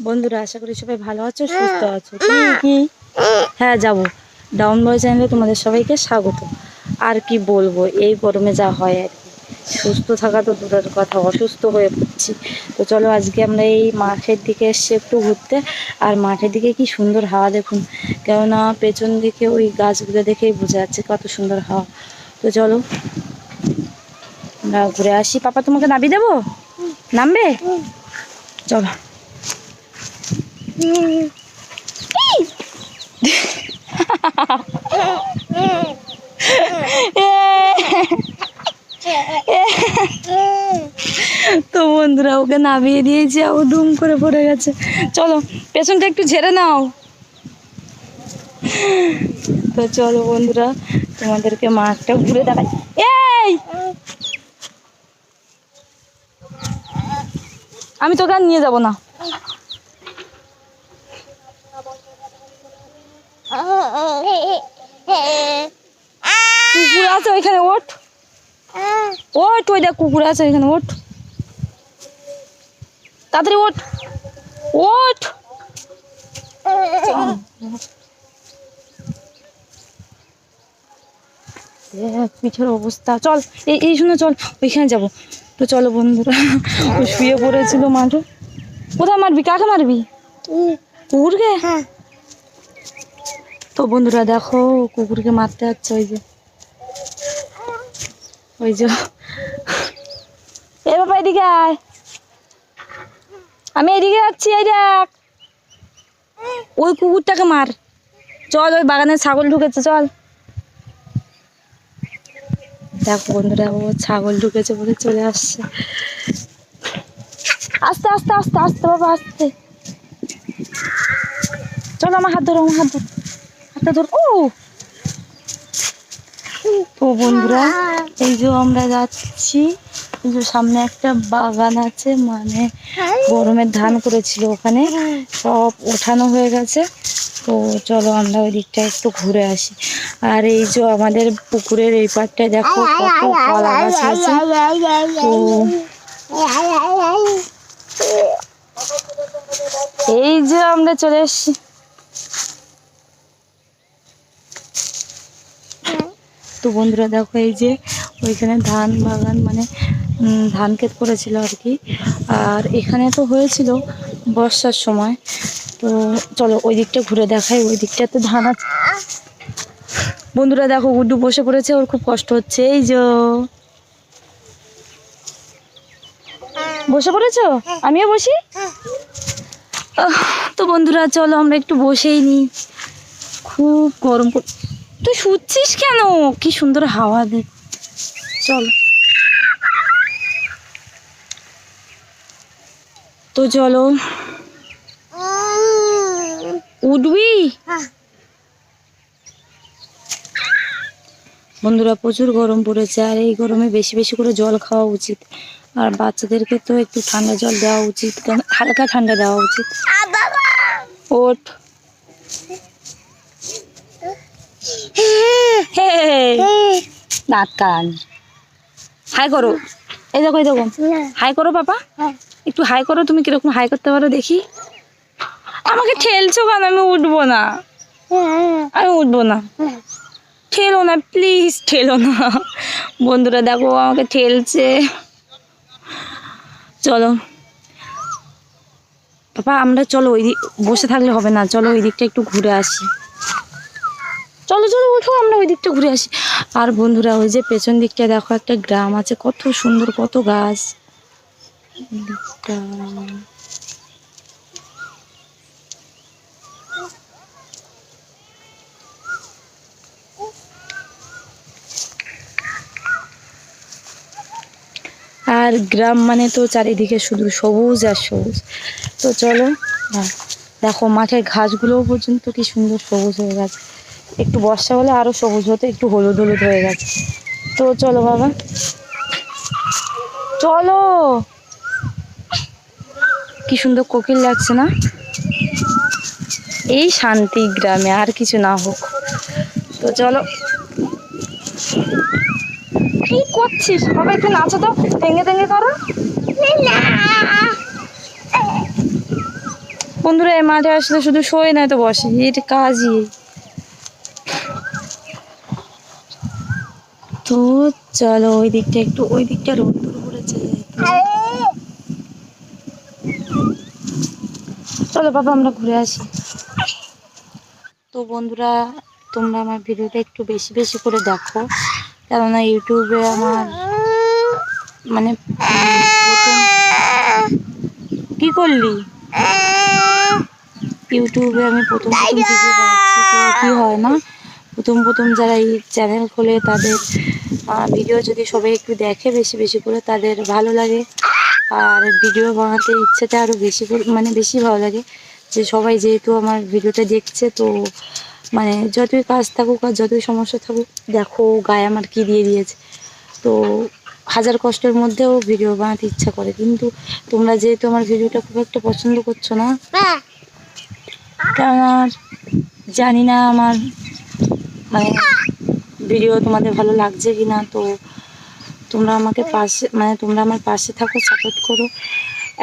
বন্ধুরা আশা করি সবাই ভালো আছো, সুস্থ আছো। কি হ্যাঁ যাবো। ডাউন বয় চ্যানেলে তোমাদের সবাইকে স্বাগত। আর কি বলবো, এই গরমে যা হয় আর কি, সুস্থ থাকা তো দূরের কথা, অসুস্থ হয়ে পড়ছি। তো চলো আজকে আমরা এই মাঠের দিকে এসছি একটু ঘুরতে। আর মাঠের দিকে কি সুন্দর হাওয়া দেখুন, কেননা পেছন দিকে ওই গাছগুলো দেখেই বোঝা যাচ্ছে কত সুন্দর হাওয়া। তো চলো আমরা ঘুরে আসি। পাপা তোমাকে নামিয়ে দেবো, নামবে? চলো। তো বন্ধুরা ওকে নামিয়ে দিয়েছি, ও দুম করে পড়ে গেছে। চলো পেছনটা একটু ঝেড়ে নাও। তো চলো বন্ধুরা তোমাদেরকে মাঠটা ঘুরে দেখাই। এই আমি তোকে আর নিয়ে যাব না। কুকুর আছে ওইখানে, ওঠ ওঠ, ওই দেখ কুকুর আছে ওইখানে, ওঠ তাড়াতাড়ি, ওঠ ওঠ। পিঠের অবস্থা, চল এই শুনে চল ওইখানে যাবো। তো চলো বন্ধুরা, ও শুয়ে পড়েছিল মাঠে। কোথায় মারবি, কাকে মারবি? কুকুরকে? তো বন্ধুরা দেখো কুকুরকে মারতে যাচ্ছে, ওই যে এ বাবা এদিকে আয়, আমি এদিকে যাচ্ছি। এই দেখ ওই কুকুরটাকে মার। চল ওই বাগানে ছাগল ঢুকেছে, চল। দেখো বন্ধুরা ও ছাগল ঢুকেছে বলে চলে আসছে। আস্তে আস্তে আস্তে আস্তে বাবা আস্তে। চলো আমার হাত ধরো, আমার হাতটা ধর। ও তো বন্ধুরা এই যে আমরা যাচ্ছি, এই যে সামনে একটা বাগান আছে, মানে গরমের ধান করেছিল ওখানে, সব ওঠানো হয়ে গেছে। তো চলো আমরা ওই দিকটা একটু ঘুরে আসি। আর এই যে আমাদের পুকুরের এই পাড়টায় দেখো কত কলা গাছ আছে। তো এই যে আমরা চলে এসছি। তো বন্ধুরা দেখো এই যে ওইখানে ধান বাগান, মানে ধান ক্ষেত করেছিল আর কি। আর এখানে তো হয়েছিল বর্ষার সময়। তো চলো ওই দিকটা ঘুরে দেখাই, ওই দিকটাতে ধান আছে। বন্ধুরা দেখো গুড্ডু বসে পড়েছে, ওর খুব কষ্ট হচ্ছে। এই যে বসে পড়েছো, আমিও বসি। তো বন্ধুরা চলো আমরা একটু বসেই নিই, খুব গরম। তুই শুচ্ছিস কেন? কি সুন্দর হাওয়া দে। চল তো চলো। উঠবি? বন্ধুরা প্রচুর গরম পড়েছে, আর এই গরমে বেশি বেশি করে জল খাওয়া উচিত। আর বাচ্চাদেরকে তো একটু ঠান্ডা জল দেওয়া উচিত, কারণ হালকা ঠান্ডা দেওয়া উচিত। ওঠ। দাঁত কান হাই করো। এই দেখো এই দেখো, হাই করো পাপা, একটু হাই করো। তুমি কিরকম হাই করতে পারো দেখি। আমাকে ঠেলছো কেন? আমি উঠবো না, আমি উঠবো না। ঠেলো না প্লিজ, ঠেলো না। বন্ধুরা দেখো আমাকে ঠেলছে। চলো পাপা আমরা চলো ওই দিক, বসে থাকলে হবে না, চলো ওই দিকটা একটু ঘুরে আসি। চলো চলো উঠো, আমরা ওই দিকটা ঘুরে আসি। আর বন্ধুরা ওই যে পেছন দিকটা দেখো একটা গ্রাম আছে, কত সুন্দর, কত গাছ। আর গ্রাম মানে তো চারিদিকে শুধু সবুজ আর সবুজ। তো চলো দেখো মাঠের ঘাসগুলোও পর্যন্ত কি সুন্দর সবুজ হয়ে গেছে। একটু বর্ষা হলে আরো সবুজ হতো, একটু হলুদ হলুদ হয়ে গেছে। তো চলো বাবা চলো। কি সুন্দর কোকিল লাগছে না? এই শান্তি গ্রামে, আর কিছু না হোক। তো চলো। কি করছিস বাবা? একটু নাচো তো, তেঙ্গে তেঙ্গে করো। বন্ধুরা এই মাঠে আসলে শুধু শোয় না তো বসে, এটা কাজই। তো চলো ওই দিকটা একটু, ওই দিকটা রোদ্দুর পড়েছে। চলো বাবা আমরা ঘুরে আসি। তো বন্ধুরা তোমরা আমার ভিডিওটা একটু বেশি বেশি করে দেখো, কেননা ইউটিউবে আমার মানে প্রথম কি করলি, ইউটিউবে আমি প্রথম ভিডিও বানাচ্ছি, তো কি হয় না প্রথম যারা এই চ্যানেল খোলে তাদের ভিডিও যদি সবাই একটু দেখে বেশি বেশি করে, তাদের ভালো লাগে। আর ভিডিও বানাতে ইচ্ছেটা আরও বেশি করে, মানে বেশি ভালো লাগে যে সবাই যেহেতু আমার ভিডিওটা দেখছে, তো মানে যতই কাজ থাকুক আর যতই সমস্যা থাকুক, দেখো গায়ে আমার কী দিয়ে দিয়েছে, তো হাজার কষ্টের মধ্যেও ভিডিও বানাতে ইচ্ছা করে। কিন্তু তোমরা যেহেতু আমার ভিডিওটা খুব একটা পছন্দ করছো না, কারণ জানি না আমার মানে ভিডিও তোমাদের ভালো লাগছে কি না, তো তোমরা আমাকে পাশে, মানে তোমরা আমার পাশে থাকো, সাপোর্ট করো।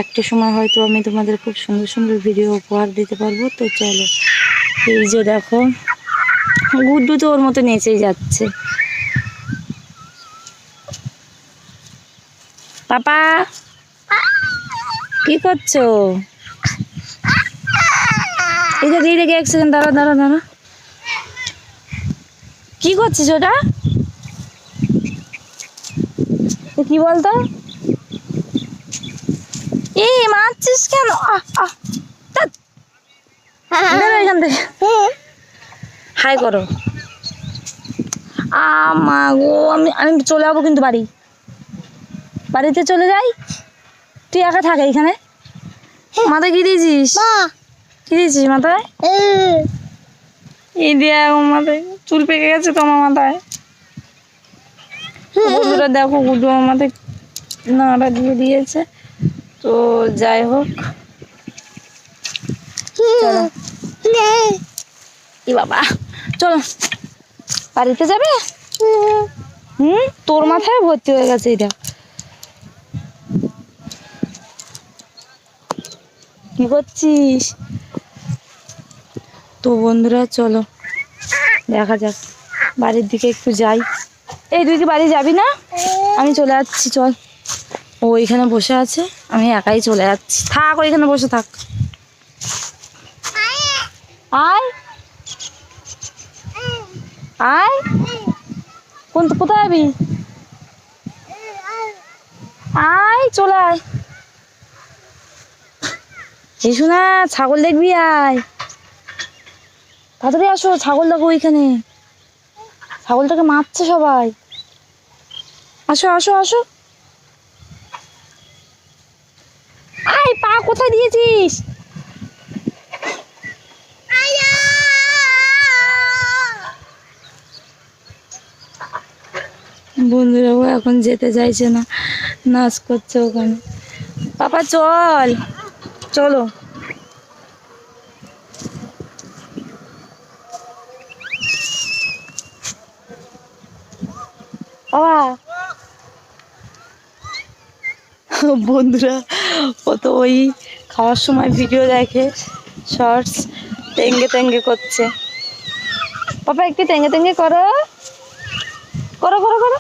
একটা সময় হয়তো আমি তোমাদের খুব সুন্দর সুন্দর ভিডিও উপহার দিতে পারবো। তো চলো, এই যে দেখো গুড্ডু তো ওর মতো নেচেই যাচ্ছে। পাপা কি করছো? এই দেখে এক সেকেন্ড দাঁড়া দাঁড়া দাঁড়া, কি করছিস ওটা? কি বলতো, এই মারছিস কেন? এখান থেকে হাই করো। মা গো, আমি আমি চলে যাবো কিন্তু বাড়িতে চলে যাই, তুই একা থাক এইখানে। মাথায় কি দিয়েছিস? কি দিয়েছিস মাথায়? এই দিয়ে মাথায় চুল পেকে গেছে তো আমার মাথায়। বন্ধুরা দেখো গুড্ডু আমার মাথায় নাড়া দিয়ে দিয়েছে। তো যাই হোক, ই বাবা চলো বাড়িতে যাবে। তোর মাথায় ভর্তি হয়ে গেছে এটা, কি করছিস? তো বন্ধুরা চলো দেখা যাক, বাড়ির দিকে একটু যাই। এই তুই কি বাড়ি যাবি না? আমি চলে যাচ্ছি, চল। ও এখানে বসে আছে, আমি একাই চলে যাচ্ছি। থাক ওইখানে বসে থাক। আয় আয়, কোথায় যাবি? আয় চলে আয়। এই শোনা, ছাগল দেখবি? আয় তাড়াতাড়ি আসো, ছাগল দেখো ওইখানে, ছাগলটাকে মারছে সবাই। আসো আসো আসো। আয়, পা কোথায় দিয়েছিস? বন্ধুরাও এখন যেতে চাইছে না, নাচ করছে ওখানে। পাপা চল, চলো। বন্ধুরা ও তো ওই খাওয়ার সময় ভিডিও দেখে, শর্টস, তেঙ্গে করছে। পাপা একটু তেঙ্গে করো করো করো করো।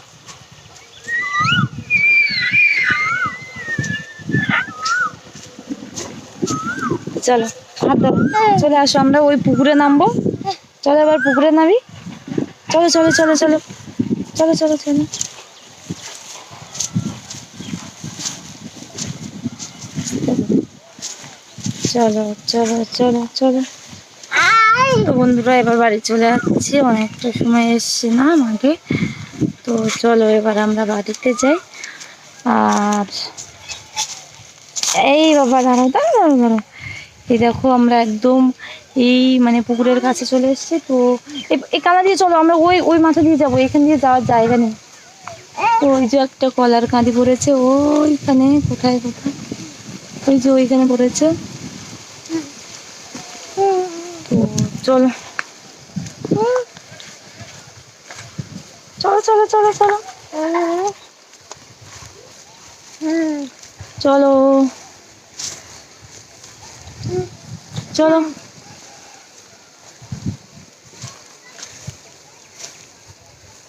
চলো হাত ধরো, চলে আসো, আমরা ওই পুকুরে নামবো। চলো এবার পুকুরে নামি। চলো চলো চলো চলো চলো চলো চলো। চলো চলো চলো চলো। তো বন্ধুরা এবার বাড়ি চলে যাচ্ছি, অনেকটা সময় এসছি না মাঠে। তো চলো এবার আমরা বাড়িতে যাই। আর এই বাবা দাঁড়াও দাঁড়াও দাঁড়াও দাঁড়াও, এই দেখো আমরা একদম এই মানে পুকুরের কাছে চলে এসেছি। তো এই কালা দিয়ে চলো, আমরা ওই ওই মাথা দিয়ে যাবো, এখান দিয়ে যাওয়ার জায়গা নেই। তো ওই যে একটা কলার কাঁদি পড়েছে ওইখানে, কোথায় কোথায়, ওই যে ওইখানে পড়েছে। তো চলো চলো চলো চলো চলো চলো। চলো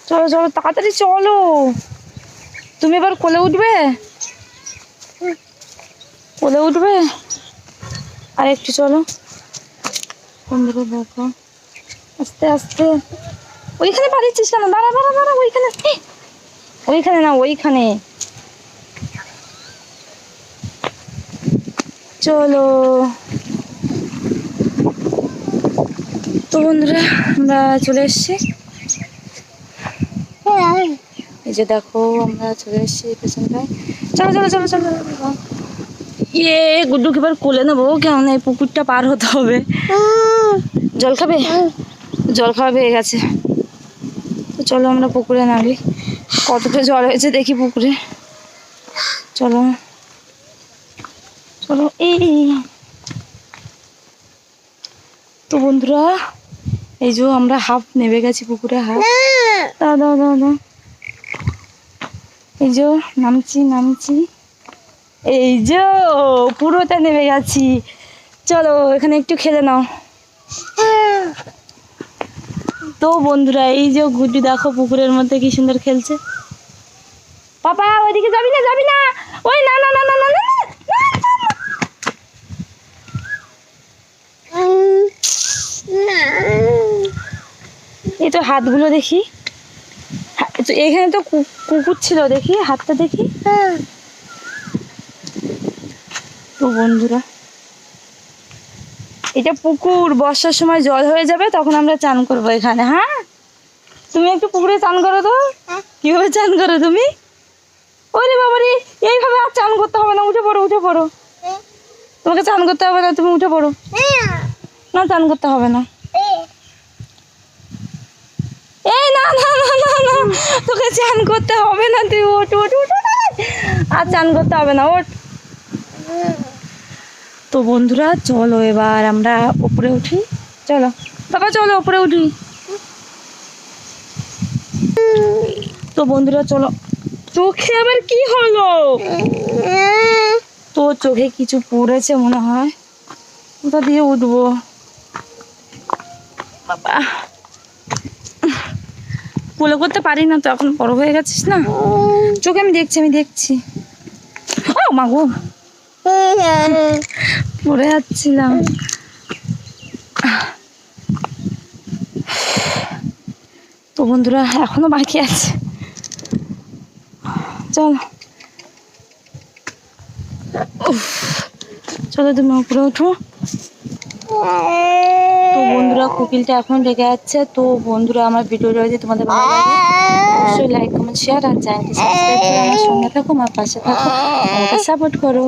চলো চলো তাড়াতাড়ি চলো। তুমি এবার কোলে উঠবে? কোলে উঠবে? আর একটু চলো বন্ধুরা, দেখো আস্তে আস্তে। ওইখানে পারিছিস কেন? দাঁড়া দাঁড়া দাঁড়া, ওইখানে ওইখানে না, ওইখানে চলো। তো বন্ধুরা আমরা চলে এসছি, এই যে দেখো আমরা চলে এসছি পেছনটায়। চলো চলো চলো চলো। ইয়ে গুড্ডুকে এবার কোলে নেবো, কেমন এই পুকুরটা পার হতে হবে। জল খাবে? জল খাওয়া পেয়ে গেছে। তো চলো আমরা পুকুরে নামি, কতটা জল হয়েছে দেখি পুকুরে। চলো চলো। এই তো বন্ধুরা এই যে আমরা হাফ নেমে গেছি পুকুরে, হাফ। দাও দাও দাও দাও। এই যে নামছি নামছি, এই যে পুরোটা নেমে গেছি। চলো এখানে একটু খেলে নাও। তো বন্ধুরা এই যে গুড্ডু দেখো পুকুরের মধ্যে কি সুন্দর খেলছে। পাপা ওইদিকে যাবি না, যাবি না, ওই না না না না না না। এই তো হাতগুলো দেখি, এখানে তো কুকুর ছিল, দেখি হাতটা দেখি। তো বন্ধুরা এটা পুকুর, বর্ষার সময় জল হয়ে যাবে, তখন আমরা চান করবো এখানে। হ্যাঁ তুমি একটু পুকুরে চান করো তো। কিভাবে চান করো তুমি? ওরে বাবারে, এইভাবে আর চান করতে হবে না, উঠে পড়ো উঠে পড়ো। তোমাকে চান করতে হবে না, তুমি উঠে পড়ো। না চান করতে হবে না। এই না না না না না, তোকে চান করতে হবে না, তুই ওঠ ওঠ ওঠ। আর চান করতে হবে না, ওঠ। তো বন্ধুরা চলো এবার আমরা উপরে উঠি। চলো বাবা চলো উপরে উঠি। তো বন্ধুরা চলো। চোখে আবার কি হলো? তো চোখে কিছু পড়েছে মনে হয়, ওটা দিয়ে উঠবো। বাবা কোলে করতে পারি না তো, এখন বড় হয়ে গেছিস না। চোখে আমি দেখছি আমি দেখছি। ও মা গো, পড়ে যাচ্ছিলাম। তো বন্ধুরা এখনো বাকি আছে, চলো চলো তুমি উপরে ওঠো। তো বন্ধুরা কোকিলটা এখন রেগে যাচ্ছে। তো বন্ধুরা আমার ভিডিওটা যদি তোমাদের ভালো লাগে অবশ্যই লাইক কমেন্ট শেয়ার আর চ্যানেলটি সাবস্ক্রাইব করে আমার সঙ্গে থাকো, আমার পাশে থাকো, আমাকে সাপোর্ট করো।